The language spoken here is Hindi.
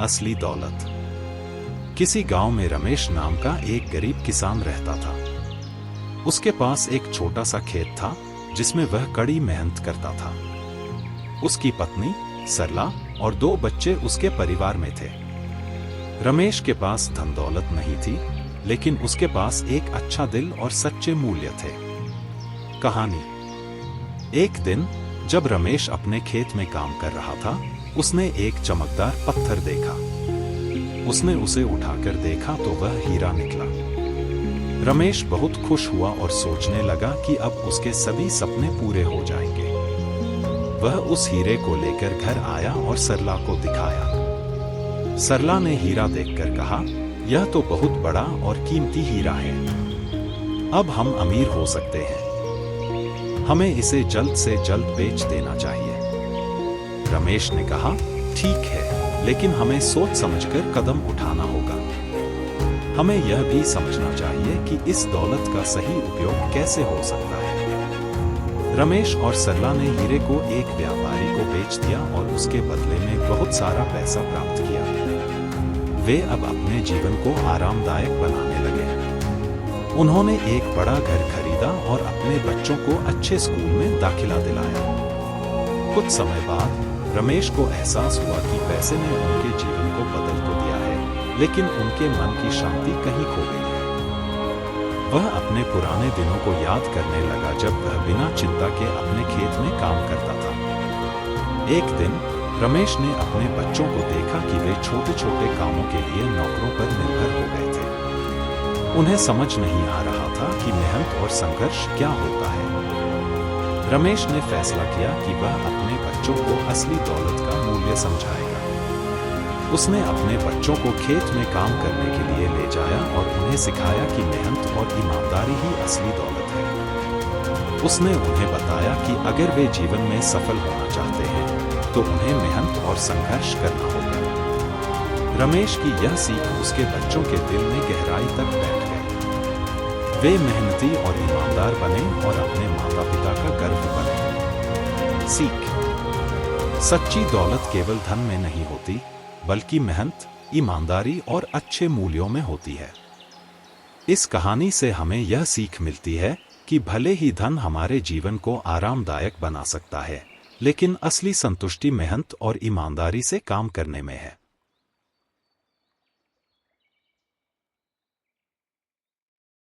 असली दौलत। किसी गांव में रमेश नाम का एक गरीब किसान रहता था। उसके पास एक छोटा सा खेत था जिसमें वह कड़ी मेहनत करता था। उसकी पत्नी सरला और 2 बच्चे उसके परिवार में थे। रमेश के पास धन दौलत नहीं थी, लेकिन उसके पास एक अच्छा दिल और सच्चे मूल्य थे। कहानी। एक दिन जब रमेश अपने खेत में काम कर रहा था, उसने एक चमकदार पत्थर देखा। उसने उसे उठाकर देखा तो वह हीरा निकला। रमेश बहुत खुश हुआ और सोचने लगा कि अब उसके सभी सपने पूरे हो जाएंगे। वह उस हीरे को लेकर घर आया और सरला को दिखाया। सरला ने हीरा देखकर कहा, यह तो बहुत बड़ा और कीमती हीरा है। अब हम अमीर हो सकते हैं। हमें इसे जल्द से जल्द बेच देना चाहिए। रमेश ने कहा, ठीक है, लेकिन हमें सोच समझकर कदम उठाना होगा। हमें यह भी समझना चाहिए कि इस दौलत का सही उपयोग कैसे हो सकता है। रमेश और सरला ने हीरे को एक व्यापारी को बेच दिया और उसके बदले में बहुत सारा पैसा प्राप्त किया। वे अब अपने जीवन को आरामदायक बनाने लगे। उन्होंने एक बड़ा घर खरीदा और अपने बच्चों को अच्छे स्कूल में दाखिला दिलाया। कुछ समय बाद रमेश को एहसास हुआ कि पैसे ने उनके जीवन को बदल तो दिया है, लेकिन उनके मन की शांति कहीं खो गई है। वह अपने पुराने दिनों को याद करने लगा जब वह बिना चिंता के अपने खेत में काम करता था। एक दिन रमेश ने अपने बच्चों को देखा कि वे छोटे छोटे कामों के लिए नौकरों पर निर्भर हो गए थे। उन्हें समझ नहीं आ रहा था कि मेहनत और संघर्ष क्या होता है। रमेश ने फैसला किया कि वह अपने बच्चों को असली दौलत का मूल्य समझाएगा। उसने अपने बच्चों को खेत में काम करने के लिए ले जाया और उन्हें सिखाया कि मेहनत और ईमानदारी ही असली दौलत है। उसने उन्हें बताया कि अगर वे जीवन में सफल होना चाहते हैं तो उन्हें मेहनत और संघर्ष करना होगा। रमेश की यह सीख उसके बच्चों के दिल में गहराई तक बैठ गई। वे मेहनती और ईमानदार बने और अपने माता पिता का गर्व बने। सीख। सच्ची दौलत केवल धन में नहीं होती, बल्कि मेहनत, ईमानदारी और अच्छे मूल्यों में होती है। इस कहानी से हमें यह सीख मिलती है कि भले ही धन हमारे जीवन को आरामदायक बना सकता है, लेकिन असली संतुष्टि मेहनत और ईमानदारी से काम करने में है।